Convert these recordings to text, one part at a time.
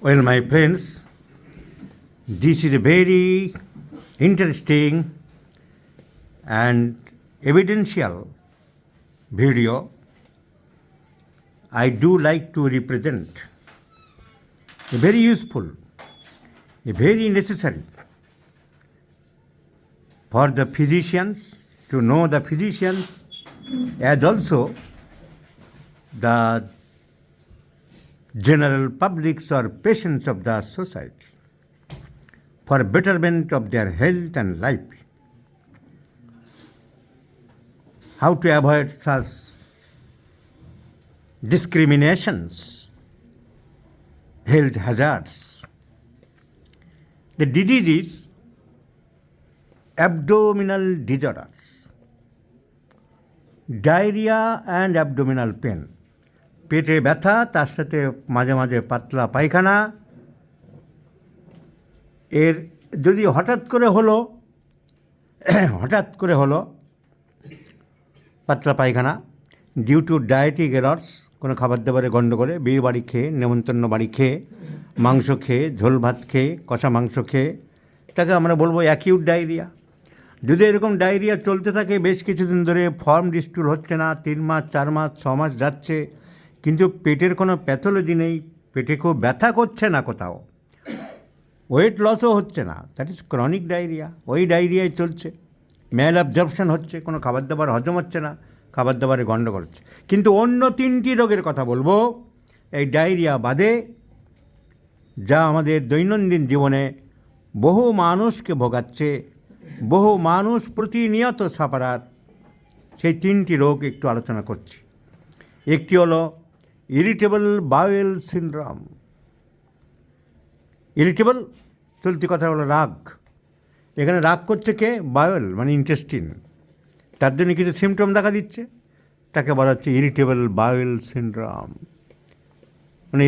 Well, my friends, this is a very interesting and evidential video. I do like to represent a very useful, a very necessary for the physicians to know the physicians as also the general publics or patients of the society for betterment of their health and life. How to avoid such discriminations, health hazards. The disease is abdominal disorders, diarrhea and abdominal pain. পেটে ব্যথা, তার সাথে মাঝে মাঝে পাতলা পায়খানা। এর যদি হঠাৎ করে হলো পাতলা পায়খানা ডিউ টু ডায়েটিক এরর্স, কোনো খাবার দাবারে গণ্ডগোলে, বিয়ে বাড়ি খেয়ে, নেমন্তন্ন বাড়ি খেয়ে, মাংস খেয়ে, ঝোল ভাত খেয়ে, কষা মাংস খেয়ে, তাকে আমরা বলবো অ্যাকিউট ডায়রিয়া। যদি এরকম ডায়রিয়া চলতে থাকে বেশ কিছুদিন ধরে, ফর্ম ডিস্টুল হচ্ছে না, 3 মাস 4 মাস 6 মাস যাচ্ছে, কিন্তু পেটের কোনো প্যাথোলজি নেই, পেটে খুব ব্যথা করছে না, কোথাও ওয়েট লসও হচ্ছে না, দ্যাট ইজ ক্রনিক ডায়রিয়া। ওই ডায়রিয়ায় চলছে, ম্যাল অ্যাবজর্পশন হচ্ছে, কোনো খাবার দাবার হজম হচ্ছে না, খাবার দাবারে গণ্ডগোল হচ্ছে। কিন্তু অন্য 3টি রোগের কথা বলবো এই ডায়রিয়া বাদে, যা আমাদের দৈনন্দিন জীবনে বহু মানুষকে ভোগাচ্ছে, বহু মানুষ প্রতিনিয়ত সাফারার। সেই 3টি রোগ একটু আলোচনা করছি। একটি হলো ইরিটেবল বাউয়েল সিনড্রোম। ইরিটেবল চলতি কথা হলো রাগ। এখানে রাগ করছে কে? বাউয়েল মানে ইন্টেস্টিন। তার জন্য কিছু সিমটম দেখা দিচ্ছে, তাকে বলা হচ্ছে ইরিটেবল বাউয়েল সিনড্রোম। মানে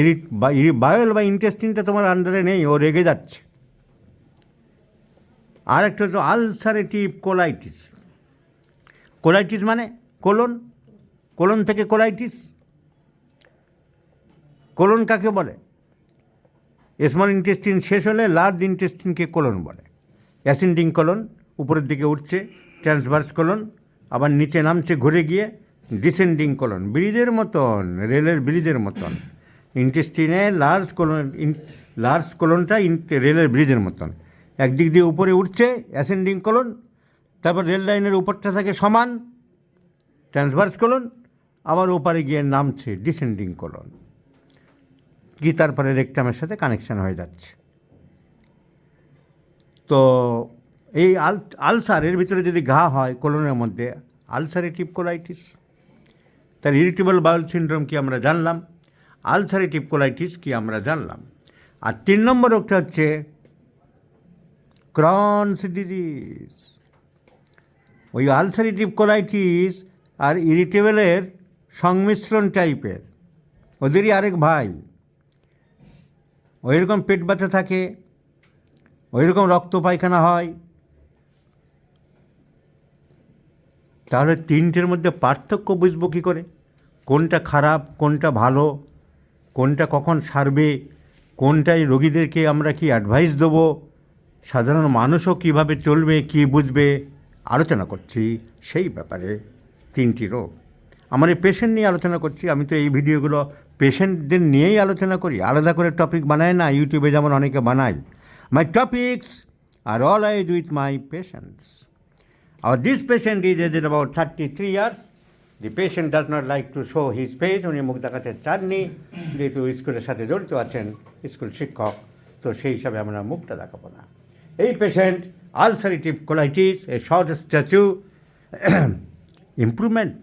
বাউয়েল বা ইন্টেস্টিনটা তোমার আন্ডারে নেই, ও রেগে যাচ্ছে। আর একটা হচ্ছে আলসারেটিভ কোলাইটিস। কোলাইটিস মানে কোলন থেকে কোলাইটিস। কোলন কাকে বলে? স্মল ইন্টেস্টিন শেষ হলে লার্জ ইন্টেস্টিনকে কোলন বলে। অ্যাসেন্ডিং কোলন, উপরের দিকে উঠছে, ট্রান্সভার্স কোলন, আবার নিচে নামছে ঘুরে গিয়ে ডিসেন্ডিং কোলন, ব্রিজের মতন, রেলের ব্রিজের মতন। ইন্টেস্টিনে লার্জ কোলনটা রেলের ব্রিজের মতন, একদিক দিয়ে উপরে উঠছে অ্যাসেন্ডিং কোলন, তারপর রেল লাইনের উপরটা থাকে সমান ট্রান্সভার্স কোলন, আবার ওপারে গিয়ে নামছে ডিসেন্ডিং কোলন, কি তারপরে রেকটামের সাথে কানেকশান হয়ে যাচ্ছে। তো এই আলসারের ভিতরে যদি ঘা হয় কোলনের মধ্যে, আলসারেটিভ কোলাইটিস। তার ইরিটেবল বাউল সিনড্রোম কি আমরা জানলাম, আলসারেটিভ কোলাইটিস কি আমরা জানলাম। আর 3 নম্বর রোগটা হচ্ছে ক্রনস ডিজিজ। ওই আলসারেটিভ কোলাইটিস আর ইরিটেবলের সংমিশ্রণ টাইপের, ওদেরই আরেক ভাই। ওই রকম পেট ব্যথা থাকে, ওই রকম রক্ত পায়খানা হয়। তাহলে 3টের মধ্যে পার্থক্য বুঝবো কী করে? কোনটা খারাপ, কোনটা ভালো, কোনটা কখন সারবে, কোনটাই রোগীদেরকে আমরা কি অ্যাডভাইস দেবো, সাধারণ মানুষও কীভাবে চলবে, কী বুঝবে, আলোচনা করছি সেই ব্যাপারে। 3টি রোগ আমার এই পেশেন্ট নিয়ে আলোচনা করছি। আমি তো এই ভিডিওগুলো পেশেন্টদের নিয়েই আলোচনা করি, আলাদা করে টপিক বানাই না, ইউটিউবে যেমন অনেকে বানায়। My topics are always with my patients. আর this patient is aged about 33 years. The patient does not like to show his face. উনি মুখ দেখাতে চাননি, যেহেতু স্কুলের সাথে জড়িত আছেন, স্কুল শিক্ষক, তো সেই হিসাবে আমরা মুখটা দেখাবো না। এই patient ulcerative colitis, a short statue, improvement.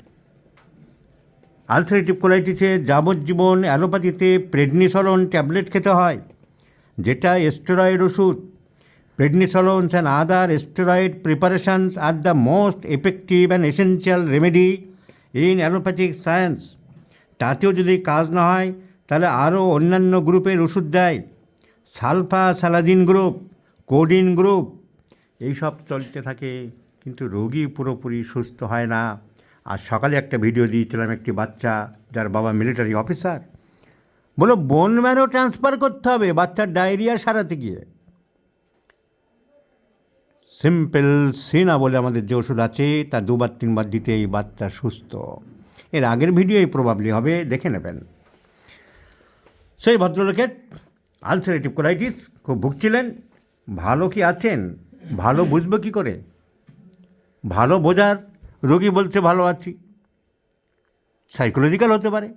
Ulcerative কোলাইটিসে যাবজ্জীবন অ্যালোপ্যাথিতে প্রেডনিসোলোন ট্যাবলেট খেতে হয়, যেটা স্টেরয়েড ওষুধ। Prednisolones and other steroid preparations are the most effective and essential remedy in allopathic science. তাতেও যদি কাজ না হয় তাহলে আরও অন্যান্য গ্রুপের ওষুধ দেয়, সালফাসালাজিন গ্রুপ, কোডিন গ্রুপ, এইসব চলতে থাকে, কিন্তু রোগী পুরোপুরি সুস্থ হয় না। আর সকালে একটা ভিডিও দিয়েছিলাম, একটি বাচ্চা যার বাবা মিলিটারি অফিসার, বলো বোন ম্যারো ট্রান্সফার করতে হবে বাচ্চার ডায়রিয়া সারাতে গিয়ে। সিম্পল সিনা বলে আমাদের যে ওষুধ আছে তা 2-3 বার দিতে এই বাচ্চা সুস্থ। এর আগের ভিডিওই প্রবাবলি হবে, দেখে নেবেন। সেই ভদ্রলোকের আলসারেটিভ কোলাইটিস, খুব ভুগছিলেন। ভালো কি আছেন, ভালো বুঝবো কী করে? ভালো বোঝার, রোগী বলছে ভালো আছি, সাইকোলজিক্যাল হতে পারে।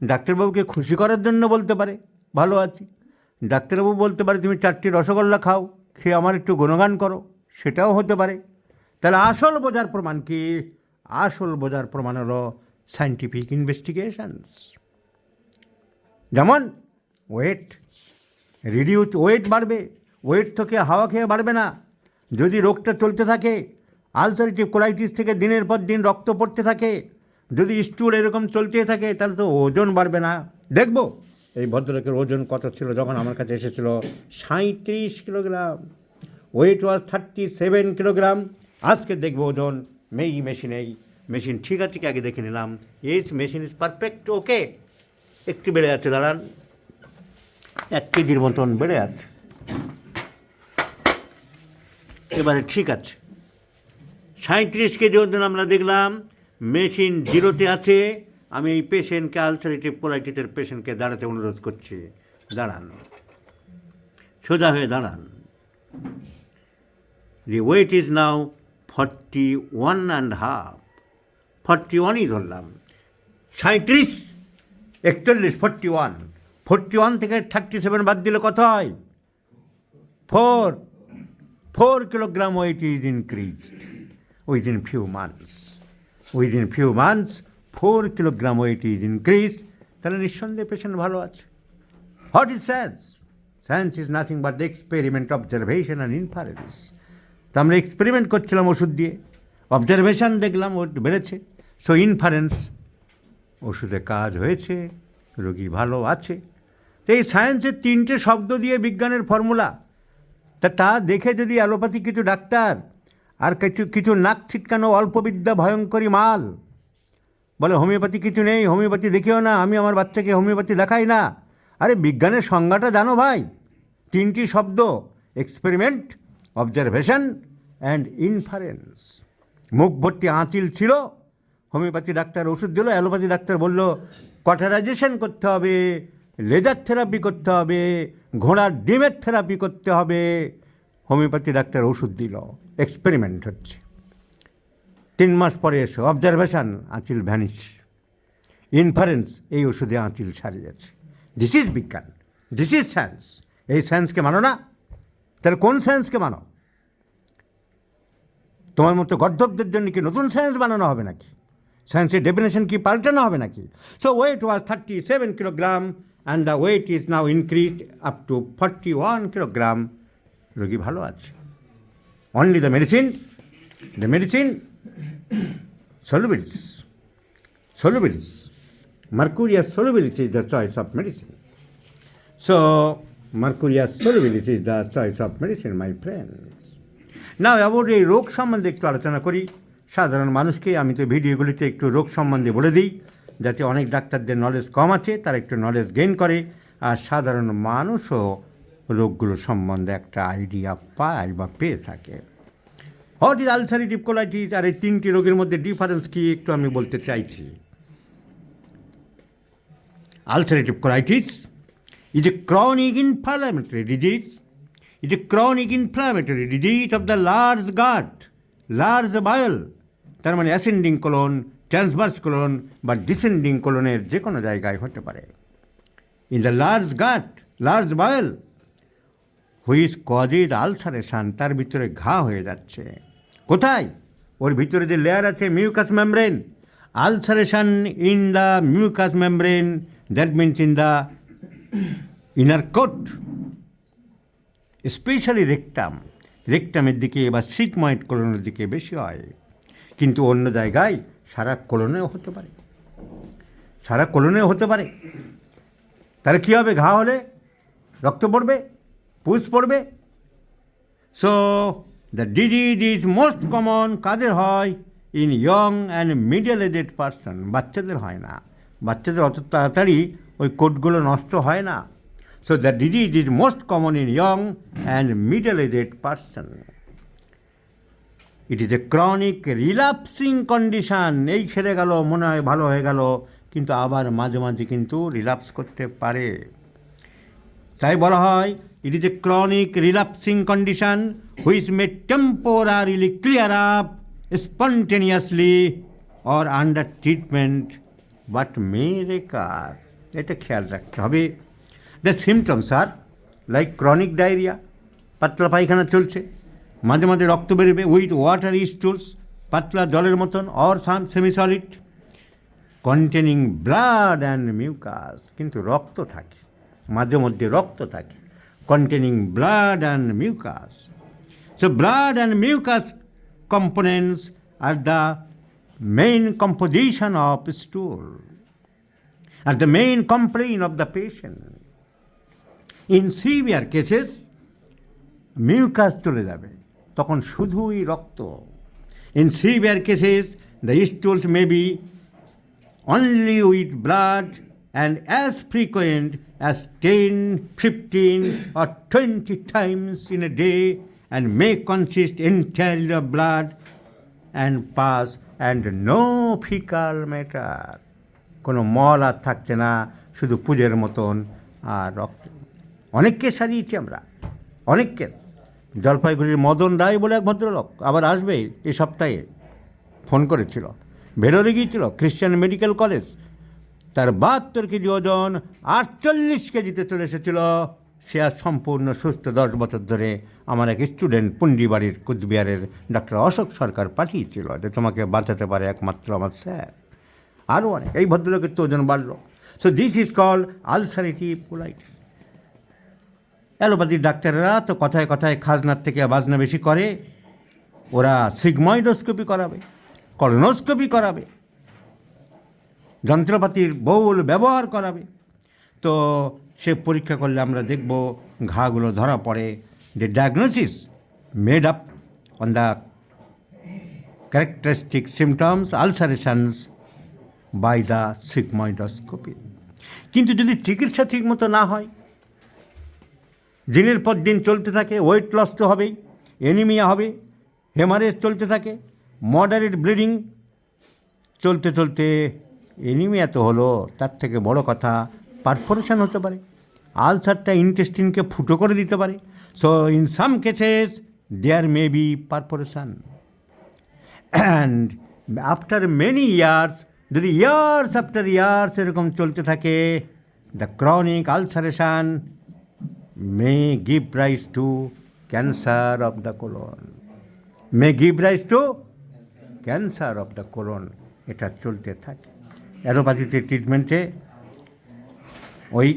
ডাক্তারবাবুকে খুশি করার জন্য বলতে পারে ভালো আছি। ডাক্তারবাবু বলতে পারে তুমি 4টি রসগোল্লা খাও, খেয়ে আমার একটু গুণগান করো, সেটাও হতে পারে। তাহলে আসল বোঝার প্রমাণ কি? আসল বোঝার প্রমাণ হলো সায়েন্টিফিক ইনভেস্টিগেশনস। যেমন ওয়েট রিডিউস, ওয়েট বাড়বে, ওয়েট থেকে হাওয়া খেয়ে বাড়বে না। যদি রোগটা চলতে থাকে, আলসারেটিভ কোলাইটিস থেকে দিনের পর দিন রক্ত পড়তে থাকে, যদি স্টুল এরকম চলতে থাকে, তাহলে তো ওজন বাড়বে না। দেখব এই ভদ্রলোকের ওজন কত ছিল যখন আমার কাছে এসেছিল, 37 কিলোগ্রাম। Wait was 37 kilogram. আজকে দেখবো ওজন মেশিন ঠিক আছে কি আগে দেখে নিলাম। মেশিন ইজ পারফেক্ট, ওকে। একটু বেড়ে যাচ্ছে, দাঁড়ান, 1 কেজির মতন বেড়ে আছে, এবারে ঠিক আছে। 37 কেজি ওজন আমরা দেখলাম, মেশিন 0-তে আছে। আমি এই পেশেন্টকে, আলসারেটিভ কোলাইটিসের পেশেন্টকে দাঁড়াতে অনুরোধ করছি। দাঁড়ান, সোজা হয়ে দাঁড়ান। The weight is now 41.5, 41ই ধরলাম। 37, 41, 41 থেকে 37 বাদ দিলে কত হয়? 4 kilogram weight is increased within few months. Within few months 4 kilogram weight is increased. তাহলে নিঃসন্দেহে পেশেন্ট ভালো আছে। What is science? Science is nothing but the experiment, observation and inference. তো আমরা এক্সপেরিমেন্ট করছিলাম ওষুধ দিয়ে, অবজারভেশন দেখলাম ওট বেড়েছে। সো ইনফারেন্স, ওষুধে কাজ হয়েছে, রোগী ভালো আছে। তো এই সায়েন্সের 3টে শব্দ দিয়ে বিজ্ঞানের ফর্মুলা, তা দেখে যদি অ্যালোপ্যাথি কিছু ডাক্তার আর কিছু নাক ছিটকানো অল্পবিদ্যা ভয়ঙ্করী মাল বলে হোমিওপ্যাথি কিছু নেই, হোমিওপ্যাথি দেখিও না, আমি আমার বাচ্চাকে হোমিওপ্যাথি দেখাই না। আরে বিজ্ঞানের সংজ্ঞাটা জানো ভাই, 3টি শব্দ, এক্সপেরিমেন্ট, অবজারভেশন অ্যান্ড ইনফারেন্স। মুখ ভর্তি আঁচিল ছিল, হোমিওপ্যাথি ডাক্তার ওষুধ দিল, অ্যালোপ্যাথি ডাক্তার বলল কটারাইজেশন করতে হবে, লেজার থেরাপি করতে হবে, ঘোড়ার ডিমের থেরাপি করতে হবে। হোমিওপ্যাথি ডাক্তার ওষুধ দিল, এক্সপেরিমেন্ট হচ্ছে। 3 মাস পরে এসে অবজারভেশন, আঁচিল ভ্যানিশ। ইনফারেন্স, এই ওষুধে আঁচিল ছাড়িয়েছে। দিস ইজ বিজ্ঞান, দিস ইজ সায়েন্স। এই সায়েন্সকে মানো না? তাহলে কোন সায়েন্সকে মানো? তোমার মতো গর্ধবদের জন্য কি নতুন সায়েন্স বানানো হবে নাকি? সায়েন্সের ডেফিনেশন কি পাল্টানো হবে নাকি? So weight was 37 kilogram and the weight is now increased up to 41 kilogram. রোগী ভালো আছে। Only the medicine solubilis, mercurius solubilis is the choice of medicine. So mercurius solubilis is the choice of medicine, my friends. Now about এই রোগ সম্বন্ধে একটু আলোচনা করি। সাধারণ মানুষকে আমি তো ভিডিওগুলিতে একটু রোগ সম্বন্ধে বলে দিই, যাতে অনেক ডাক্তারদের নলেজ কম আছে তারা একটু নলেজ গেইন করে, আর সাধারণ মানুষও রোগগুলো সম্বন্ধে একটা আইডিয়া পায় বা পেয়ে থাকে। What is ulcerative colitis? আর এই 3টি রোগের মধ্যে ডিফারেন্স কী একটু আমি বলতে চাইছি। Ulcerative colitis is a chronic inflammatory disease. It is a chronic inflammatory disease of the large gut, large bowel. তার মানে অ্যাসেন্ডিং কোলন, ট্রান্সভার্স কোলন বা ডিসেন্ডিং কোলনের যে কোনো জায়গায় হতে পারে। In the large gut, large bowel, which causes ulceration, তার ভিতরে ঘা হয়ে যাচ্ছে। কোথায়? ওর ভিতরে যে লেয়ার আছে mucous membrane. Ulceration in the mucous membrane, that means in the inner coat, specially রেকটামের দিকে বা সিগময়েড কোলনের দিকে বেশি হয়। কিন্তু অন্য জায়গায় সারা কোলনেও হতে পারে। তাহলে কী হবে? ঘা হলে রক্ত পড়বে, পুষ পড়বে। So the disease is most common কাদের হয়? In young and middle aged person, বাচ্চাদের হয় না। বাচ্চাদের অত তাড়াতাড়ি ওই কোডগুলো নষ্ট হয় না। So the disease is most common in young and middle aged person. It is a chronic relapsing condition. এই ছেড়ে গেল, মনে হয় ভালো হয়ে গেল, কিন্তু আবার মাঝে মাঝে কিন্তু রিল্যাপস করতে পারে। তাই বলা হয় it is a chronic relapsing condition which may temporarily clear up spontaneously or under treatment but may recur. এটা খেয়াল রাখতে হবে। The symptoms are like chronic diarrhoea, পাতলা পায়খানা চলছে, মাঝে মাঝে রক্ত বেরোবে উইথ ওয়াটার স্টুলস, পাতলা জলের মতন, or some semisolid containing blood and mucus, কিন্তু রক্ত থাকে, মাঝে মধ্যে রক্ত থাকে, containing blood and mucus. So blood and mucus components are the main composition of stool, are the main complaint of the patient. In severe cases, mucus চলে যাবে, তখন শুধুই রক্ত। In severe cases, the stools may be only with blood and as frequent as 10, 15 or 20 times in a day and may consist entirely of blood and pus and no fecal matter. কোনো মল আর থাকছে না, শুধু পুজোর মতন আর রক্ত। অনেক case সারিয়েছি আমরা, অনেক কেস। জলপাইগুড়ির মদন রায় বলে এক ভদ্রলোক আবার আসবে এই সপ্তাহে, ফোন করেছিল, ভেলোরে গিয়েছিল খ্রিস্টান মেডিকেল কলেজ, তার 72 কেজি ওজন 48 কেজিতে চলে এসেছিল। সে আর সম্পূর্ণ সুস্থ, 10 বছর ধরে। আমার এক স্টুডেন্ট পুন্ডিবাড়ির কুচবিহারের ডাক্তার অশোক সরকার পাঠিয়েছিল যে তোমাকে বাঁচাতে পারে একমাত্র আমার স্যার। আরও অনেক। এই ভদ্রলোকের তো ওজন বাড়লো। So this is called ulcerative colitis. অ্যালোপ্যাথির ডাক্তাররা তো কথায় কথায় খাজনার থেকে বাজনা বেশি করে, ওরা সিগময়েডোস্কোপি করাবে, কলোনোস্কোপি করাবে, যন্ত্রপাতির বহুল ব্যবহার করাবে। তো সে পরীক্ষা করলে আমরা দেখব ঘাগুলো ধরা পড়ে। The diagnosis made up on the characteristic symptoms ulcerations by the sigmoidoscopy. কিন্তু যদি চিকিৎসা ঠিকমতো না হয়, দিনের পর দিন চলতে থাকে, ওয়েট লস তো হবেই, অ্যানিমিয়া হবে, হেমারেজ চলতে থাকে, মডারেট ব্লিডিং চলতে চলতে অ্যানিমিয়া তো হলো, তার থেকে বড় কথা পারফোরেশন হতে পারে, আলসারটা ইন্টেস্টিনকে ফুটো করে দিতে পারে। So in some cases there may be perforation and after many years, যদি ইয়ার্স আফটার ইয়ার্স এরকম চলতে থাকে, the chronic ulceration may give rise to cancer of the colon, may give rise to cancer of the colon. এটা চলতে থাকে। অ্যালোপ্যাথিতে ট্রিটমেন্টে ওই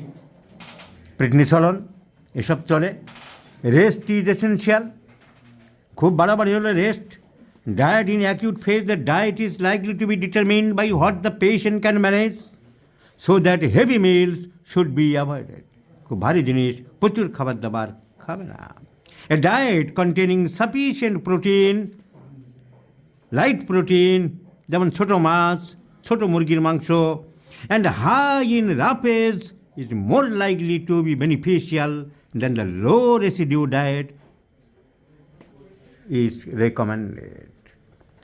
প্রেডনিসলন এসব চলে। Rest is essential. খুব বাড়াবাড়ি হলে rest. Diet in acute phase, the diet is likely to be determined by what the patient can manage, so that heavy meals should be avoided. খুব ভারী জিনিস, প্রচুর খাবার দাবার খাবে না। A diet containing sufficient protein, light protein, যেমন ছোটো মাছ, ছোটো মুরগির মাংস, and high in roughage is more likely to be beneficial than the low residue diet is recommended.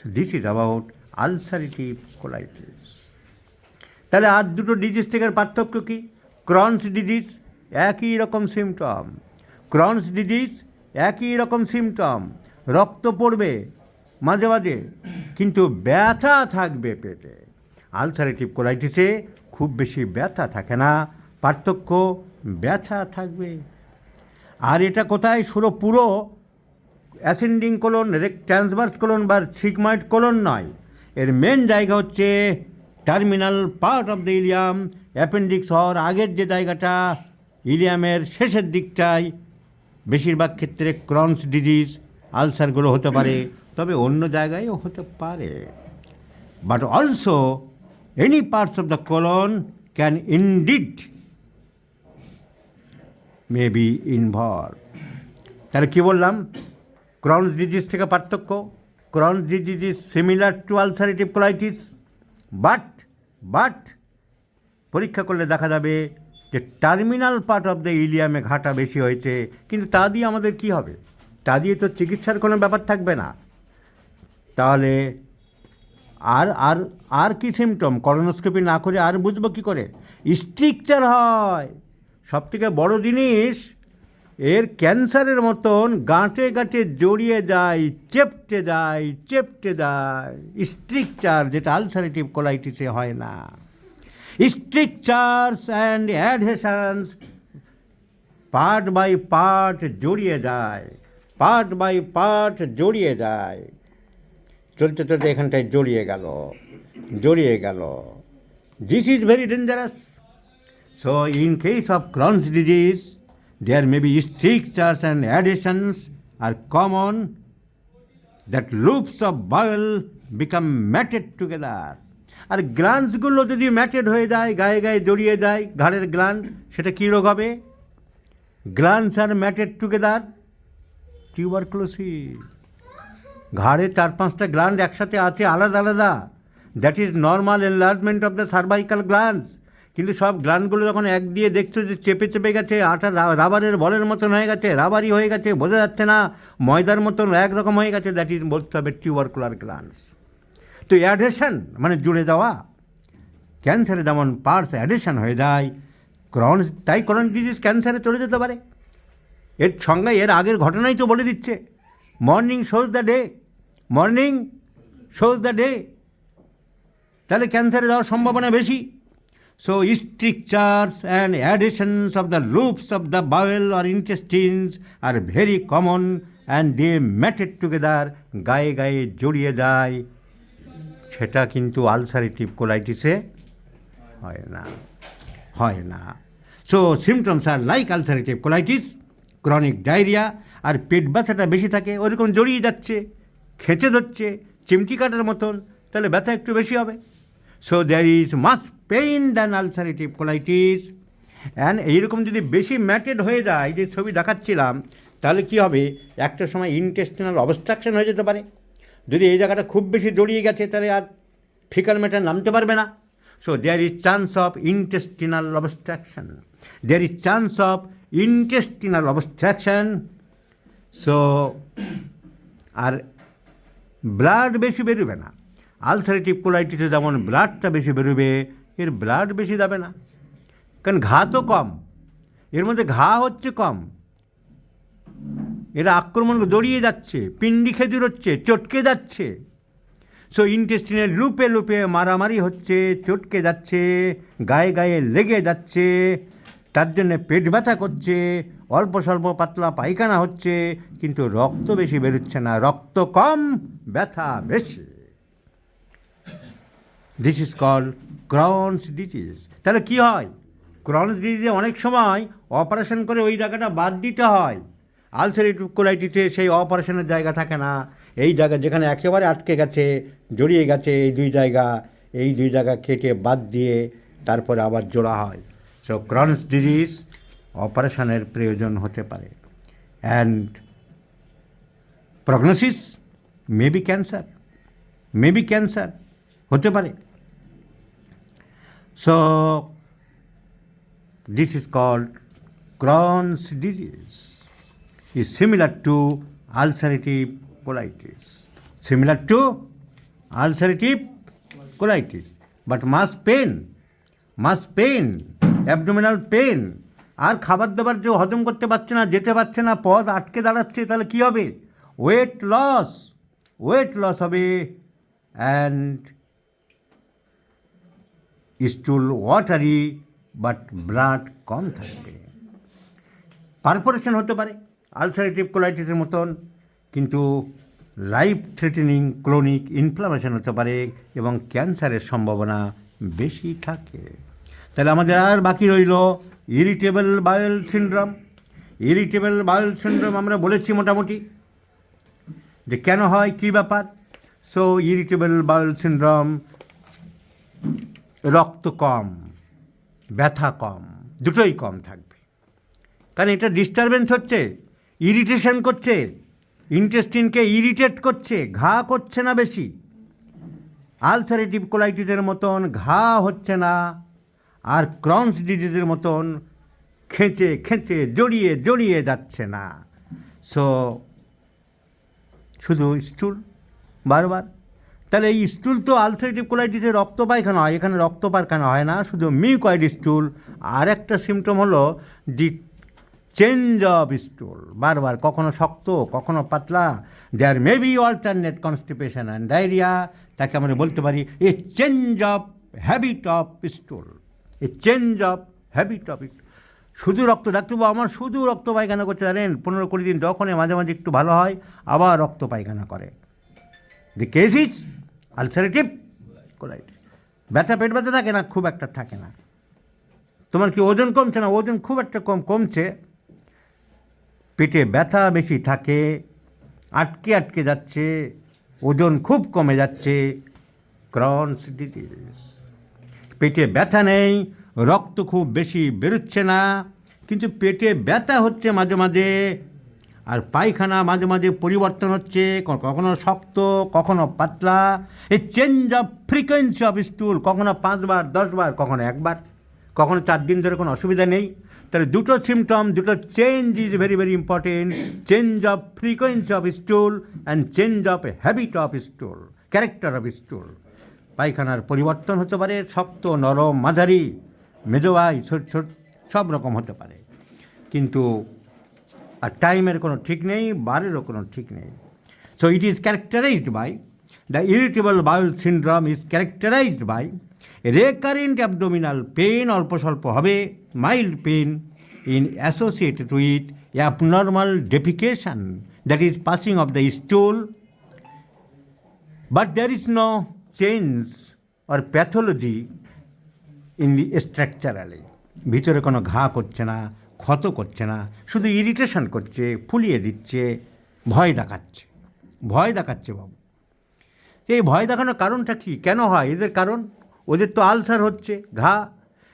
So this is about ulcerative colitis. তাহলে আর দুটো ডিজিজ থেকে পার্থক্য কী? ক্রনস ডিজিজ একই রকম সিমটম, ক্রনস ডিজিজ একই রকম সিমটম, রক্ত পড়বে মাঝে মাঝে, কিন্তু ব্যথা থাকবে পেটে। আলসারেটিভ কোলাইটিসে খুব বেশি ব্যথা থাকে না, পার্থক্য ব্যথা থাকবে। আর এটা কোথায়? পুরো অ্যাসেন্ডিং কোলন, ট্রান্সভার্স কোলন বা সিগময়েড কোলন নয়, এর মেন জায়গা হচ্ছে terminal part of the Ilium, appendix হওয়ার আগের যে জায়গাটা, ইলিয়ামের শেষের দিকটায় বেশিরভাগ ক্ষেত্রে ক্রনস ডিজিজ আলসারগুলো হতে পারে, তবে অন্য জায়গায়ও হতে পারে। But also any parts of the colon can indeed may be involve. তাহলে কী বললাম? ক্রনস ডিজিজ থেকে পার্থক্য, Crohn's disease is similar to ulcerative colitis, but পরীক্ষা করলে দেখা যাবে যে টার্মিনাল পার্ট অফ দ্য ইলিয়ামে ঘাটা বেশি হয়েছে, কিন্তু তা দিয়ে আমাদের কি হবে? তা দিয়ে তো চিকিৎসার কোনো ব্যাপার থাকবে না। তাহলে আর আর আর কি সিমটম? কলোনোস্কোপি না করে আর বুঝবো কী করে? স্ট্রিকচার হয়। সবথেকে বড় জিনিস, এর ক্যান্সারের মতন গাঁটে গাঁটে জড়িয়ে যায়, চেপটে যায়। স্ট্রিকচার, যেটা আলসারেটিভ কোলাইটিসে হয় না। স্ট্রিকচারস অ্যান্ড অ্যাডহেশনস পার্ট বাই পার্ট জড়িয়ে যায়। চলতে চলতে এখানটায় জড়িয়ে গেল। This is very dangerous. So in case of Crohn's disease, there may be strictures and adhesions are common, that loops of bowel become matted together. আর গ্ল্যান্ডসগুলো যদি ম্যাটেড হয়ে যায়, গায়ে গায়ে জড়িয়ে যায়, ঘাড়ের গ্ল্যান্ড, সেটা কী রোগ হবে? গ্ল্যান্ডস আর ম্যাটেড টুগেদার, টিউবারকুলোসিস। ঘাড়ে 4-5টা গ্ল্যান্ড একসাথে আছে আলাদা, that is normal enlargement of the cervical glands. কিন্তু সব গ্ল্যান্ডগুলো যখন এক দিয়ে দেখছো যে চেপে গেছে, আটা রাবারের বলের মতন হয়ে গেছে, রাবারই হয়ে গেছে, বোঝা যাচ্ছে না, ময়দার মতন একরকম হয়ে গেছে, দ্যাট ইজ বলতে হবে টিউবারকুলার গ্ল্যান্ডস। তো অ্যাডহেশন মানে জুড়ে দেওয়া। ক্যান্সারে যেমন পার্টস অ্যাডহেশন হয়ে যায়, তাই Crohn's ডিজিজ ক্যান্সারে চলে যেতে পারে। এর সঙ্গে এর আগের ঘটনাই তো বলে দিচ্ছে, মর্নিং শোজ দ্য ডে, তাহলে ক্যান্সারে যাওয়ার সম্ভাবনা বেশি। So strictures and adhesions of the loops of the bowel or intestines are very common and they matted together, গায়ে গায়ে জড়িয়ে যায়। সেটা কিন্তু আলসারেটিভ কোলাইটিসে হয় না। So symptoms are like ulcerative colitis, chronic diarrhoea, আর পেট ব্যথাটা বেশি থাকে, ওরকম জড়িয়ে যাচ্ছে, খেঁচে ধরছে, চিমটি কাটার মতন, তাহলে ব্যথা একটু বেশি হবে। So there is mass pain than ulcerative colitis. And এইরকম যদি বেশি ম্যাটেড হয়ে যায়, যে ছবি দেখাচ্ছিলাম, তাহলে কী হবে? একটা সময় ইন্টেস্টিনাল অবস্ট্রাকশন হয়ে যেতে পারে। যদি এই জায়গাটা খুব বেশি জড়িয়ে গেছে, তাহলে আর ফিকাল ম্যাটার নামতে পারবে না। So there is chance of intestinal obstruction. So আর ব্লাড বেশি বেরোবে না। আলসারেটিভ কোলাইটিসে যেমন ব্লাডটা বেশি বেরোবে, এর ব্লাড বেশি যাবে না, কারণ ঘা তো কম, এর মধ্যে ঘা হচ্ছে কম, এরা আক্রমণ জড়িয়ে যাচ্ছে, পিণ্ডি খেজুর হচ্ছে, চটকে যাচ্ছে। সো ইন্টেস্টিনের লুপে মারামারি হচ্ছে, চটকে যাচ্ছে, গায়ে গায়ে লেগে যাচ্ছে, তার জন্যে পেট ব্যথা করছে, অল্প স্বল্প পাতলা পায়খানা হচ্ছে, কিন্তু রক্ত বেশি বেরোচ্ছে না, রক্ত কম, ব্যথা বেশি। This is called Crohn's disease. তাহলে কী হয়? Crohn's ডিজিজে অনেক সময় অপারেশন করে ওই জায়গাটা বাদ দিতে হয়। আলসারেটিভ কোলাইটিসে সেই অপারেশনের জায়গা থাকে না। এই জায়গা যেখানে একেবারে আটকে গেছে, জড়িয়ে গেছে, এই দুই জায়গা কেটে বাদ দিয়ে তারপরে আবার জোড়া হয়। সো Crohn's ডিজিজ অপারেশনের প্রয়োজন হতে পারে। And prognosis may be cancer হতে পারে। So this is called Crohn's disease, is similar to ulcerative colitis, but mass pain, abdominal pain, আর খাবার দাবার যে হজম করতে পারছে না, যেতে পারছে না, পদ আটকে দাঁড়াচ্ছে, তাহলে কী হবে? ওয়েট লস হবে, and stool watery, but blood কম থাকবে। পারফোরেশন হতে পারে আলসারেটিভ কোলাইটিসের মতন, কিন্তু লাইফ থ্রেটেনিং ক্রনিক ইনফ্লামেশন হতে পারে এবং ক্যান্সারের সম্ভাবনা বেশি থাকে। তাহলে আমাদের আর বাকি রইল ইরিটেবল বাউল সিনড্রোম। আমরা বলেছি মোটামুটি যে কেন হয়, কী ব্যাপার। সো ইরিটেবল বাউল সিনড্রোম, রক্ত কম, ব্যথা কম, দুটোই কম থাকবে, কারণ এটা ডিস্টারবেন্স হচ্ছে, ইরিটেশন করছে, ইন্টেস্টিনকে ইরিটেট করছে, ঘা করছে না বেশি। আলসারেটিভ কোলাইটিসের মতন ঘা হচ্ছে না, আর ক্রনস ডিজিজের মতন খেঁচে খেঁচে জড়িয়ে জড়িয়ে যাচ্ছে না। সো শুধু স্টুল বারবার, তাহলে এই স্টুল তো আলসারেটিভ কোলাইটিসে রক্ত পায়খানা হয়, এখানে রক্ত পায়খানা হয় না, শুধু মিউকয়েড স্টুল। আর একটা সিমটম হলো দি চেঞ্জ অফ স্টুল, বারবার কখনো শক্ত কখনো পাতলা। There may be alternate constipation and diarrhoea, তাকে আমরা বলতে পারি a change of habit of stool, a change of habit of stool. শুধু রক্ত, ডাক্তারবাবু আমার শুধু রক্ত পায়খানা করতে জানেন 15-20 দিন, যখনই মাঝে মাঝে একটু ভালো হয় আবার রক্ত পায়খানা করে। দি কেস ইজ আলসারেটিভ কোলাইটিস। ব্যথা, পেট ব্যথা থাকে না, খুব একটা থাকে না। তোমার কি ওজন কমছে না? ওজন খুব একটা কমছে। পেটে ব্যথা বেশি থাকে, আটকে আটকে যাচ্ছে, ওজন খুব কমে যাচ্ছে, ক্রনস ডিজিজ। পেটে ব্যথা নেই, রক্ত খুব বেশি বেরোচ্ছে না, কিন্তু পেটে ব্যথা হচ্ছে মাঝে মাঝে, আর পায়খানা মাঝে মাঝে পরিবর্তন হচ্ছে, কখনো শক্ত কখনো পাতলা। এই চেঞ্জ অফ ফ্রিকোয়েন্সি অফ স্টুল, কখনো 5 বার 10 বার, কখনো 1 বার, কখনো 4 দিন ধরে কোনো অসুবিধা নেই। তাহলে দুটো সিমটম, দুটো change is very very important. Change of frequency of স্টুল and change of habit of স্টুল, character of স্টুল। পায়খানার পরিবর্তন হতে পারে, শক্ত নরম মাঝারি মেজোয়াই ছোট ছোট সব রকম হতে পারে, কিন্তু আর টাইমের কোনো ঠিক নেই, বারেরও কোনো ঠিক নেই। So it is characterized by the irritable bowel syndrome is characterized by recurrent abdominal pain, অল্প স্বল্প হবে, mild pain in associated with abnormal defecation, that is passing of the stool, but there is no change or pathology in the structurally. ভিতরে কোনো ঘা করছে না, ক্ষত করছে না, শুধু ইরিটেশন করছে, ফুলিয়ে দিচ্ছে, ভয় দেখাচ্ছে, ভয় দেখাচ্ছে বাবু। এই ভয় দেখানোর কারণটা কী, কেন হয় এদের কারণ? ওদের তো আলসার হচ্ছে, ঘা,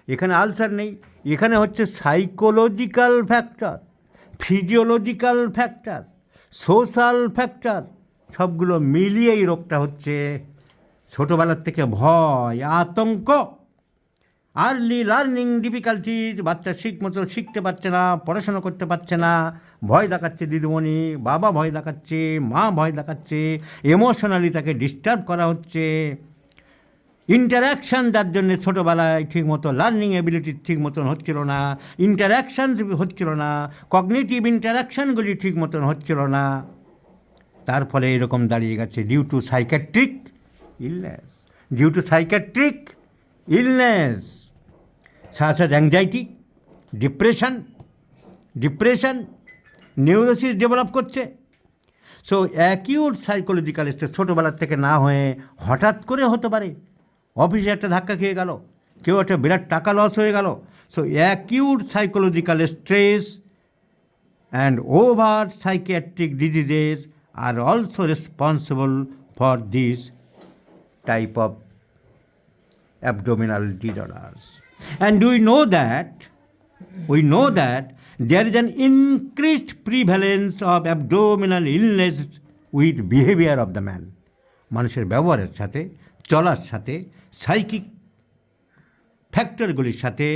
এখানে আলসার নেই, এখানে হচ্ছে psychological factor, physiological factor, social factor, সবগুলো মিলিয়ে এই রোগটা হচ্ছে। ছোটোবেলার থেকে ভয়, আতঙ্ক, আর্লি লার্নিং ডিফিকাল্টিজ, বাচ্চা ঠিক মতো শিখতে পারছে না, পড়াশোনা করতে পারছে না, ভয় দেখাচ্ছে দিদিমণি, বাবা ভয় দেখাচ্ছে, মা ভয় দেখাচ্ছে, ইমোশনালি তাকে ডিস্টার্ব করা হচ্ছে। ইন্টারাকশান, যার জন্যে ছোটোবেলায় ঠিক মতো লার্নিং এবিলিটি ঠিক মতন হচ্ছিল না, ইন্টারাকশান হচ্ছিল না, কগনিটিভ ইন্টারাকশানগুলি ঠিক মতন হচ্ছিল না, তার ফলে এরকম দাঁড়িয়ে গেছে due to psychiatric illness, due to psychiatric illness, such as anxiety, depression, neurosis develop করছে। সো অ্যাকিউট সাইকোলজিক্যাল স্ট্রেস ছোটোবেলার থেকে না হয়ে হঠাৎ করে হতে পারে। অফিসে একটা ধাক্কা খেয়ে গেল, কেউ একটা বিরাট টাকা লস হয়ে গেল। So acute psychological stress and over psychiatric diseases are also responsible for this type of abdominal disorders. And we know that there is an increased prevalence of abdominal illness with behavior of the man. মানুষের ব্যবহারের সাথে, চলার সাথে, psychic ফ্যাক্টরগুলির সাথে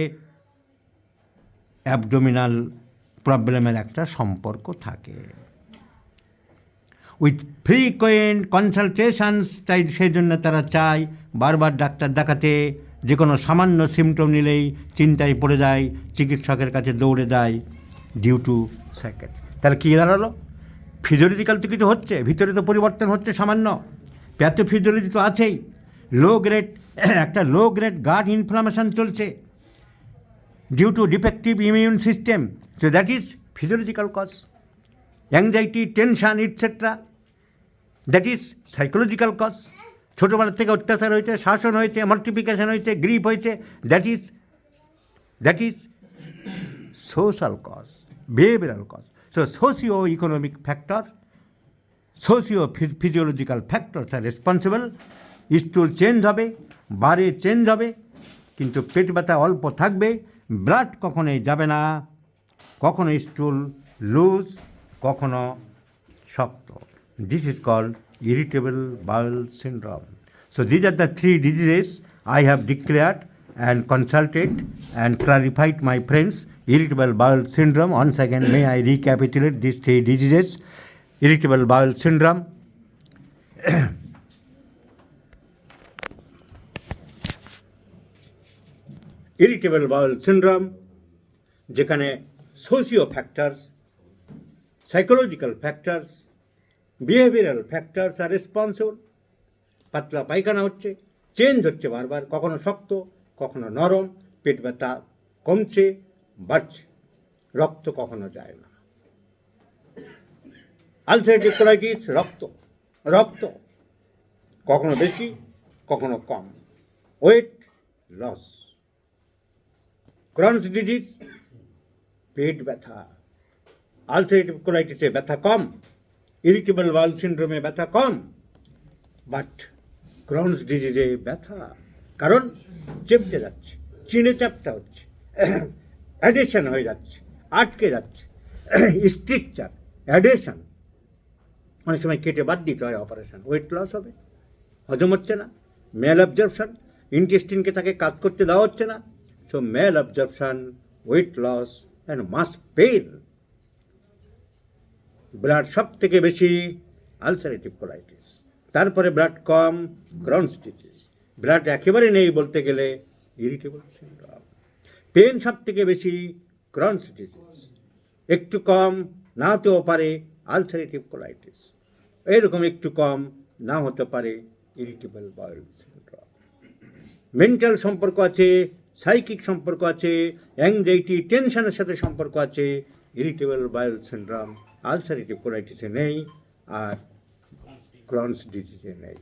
abdominal প্রবলেমের একটা সম্পর্ক থাকে। উইথ ফ্রিকোয়েন্ট কনসালটেশনস, তাই সেই জন্য তারা চায় বারবার ডাক্তার দেখাতে, যে কোনো সামান্য সিমটম নিলেই চিন্তায় পড়ে যায়, চিকিৎসকের কাছে দৌড়ে যায়, ডিউ টু সাইকেট। তাহলে কী দাঁড়ালো? ফিজিওলজিক্যাল তো কিছু হচ্ছে, ভিতরে তো পরিবর্তন হচ্ছে সামান্য, প্যাথোফিজিওলজি তো আছেই, একটা লো গ্রেড গাট ইনফ্লামেশন চলছে due to defective immune system, so that is physiological cause. Anxiety, tension etcetera, that is psychological cause. ছোটোবেলার থেকে অত্যাচার হয়েছে, শাসন হয়েছে, মাল্টিপ্লিকেশন হয়েছে, গ্রিপ হয়েছে, that is social cause, behavioural cause. So socio economic factor, socio physiological factors are responsible. Stool change হবে, বারে চেঞ্জ হবে, কিন্তু পেট ব্যথা অল্প থাকবে, ব্লাড কখনোই যাবে না, কখনো স্টুল লুজ, কখনো শক্ত। This is called irritable bowel syndrome. So these are the 3 diseases I have declared and consulted and clarified, my friends. Irritable bowel syndrome, once again may I recapitulate these three diseases. Irritable bowel syndrome, irritable bowel syndrome, যেখানে socio factors, psychological factors, behavioural factors are responsible. পাতলা পায়খানা হচ্ছে, change হচ্ছে বারবার, কখনো শক্ত কখনো নরম, পেট ব্যথা কমছে বাড়ছে, রক্ত কখনো যায় না। আলসারেটিভ কোলাইটিস, রক্ত রক্ত কখনো বেশি কখনো কম, ওয়েট লস। ক্রনস ডিজিজ, পেট ব্যথা। আলসারেটিভ কোলাইটিসে ব্যথা কম, ইরিটেবল বাউল সিনড্রোমে ব্যথা কম, বাট ক্রনস ডিজিজে ব্যথা, কারণ চেপটে যাচ্ছে, চিনে চাপটা হচ্ছে, অ্যাডেশন হয়ে যাচ্ছে, আটকে যাচ্ছে, স্ট্রিকচার অ্যাডেশন, অনেক সময় কেটে বাদ দিতে হয় অপারেশন, ওয়েট লস হবে, হজম হচ্ছে না, মেল অবজর্পশন, ইন্টেস্টিনকে তাকে কাজ করতে দেওয়া হচ্ছে না, so malabsorption, weight loss and mass pain. Blood সব থেকে বেশি আলসারেটিভ কোলাইটিস, তারপরে ব্লাড কম ক্রনস ডিজিজ, ব্লাড একেবারে নেই বলতে গেলে ইরিটেবল সিনড্রোম। পেন সব থেকে বেশি ক্রনস ডিজিজ, একটু কম না হতেও পারে আলসারেটিভ কোলাইটিস, এরকম একটু কম না হতে পারে ইরিটেবল বাউল সিনড্রোম। মেন্টাল সম্পর্ক আছে, সাইকিক সম্পর্ক আছে, অ্যাংজাইটি টেনশনের সাথে সম্পর্ক আছে, ইরিটেবল বাউল সিনড্রোম আলসারেটিভ কোলাইটিসে নেই আর ক্রনস ডিজিজে নেই।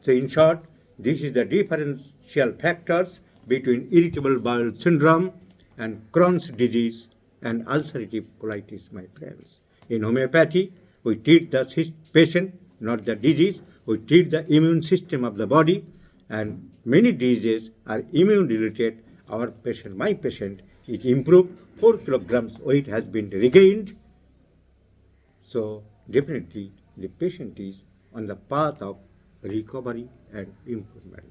So in short, this is the differential factors between irritable bowel syndrome and Crohn's disease and ulcerative colitis, my friends. In homeopathy, we treat the patient, not the disease. We treat the immune system of the body, and many diseases are immune related. Our patient, my patient, is improved. 4 kilograms weight has been regained. So definitely the patient is on the path of recovery and improvement.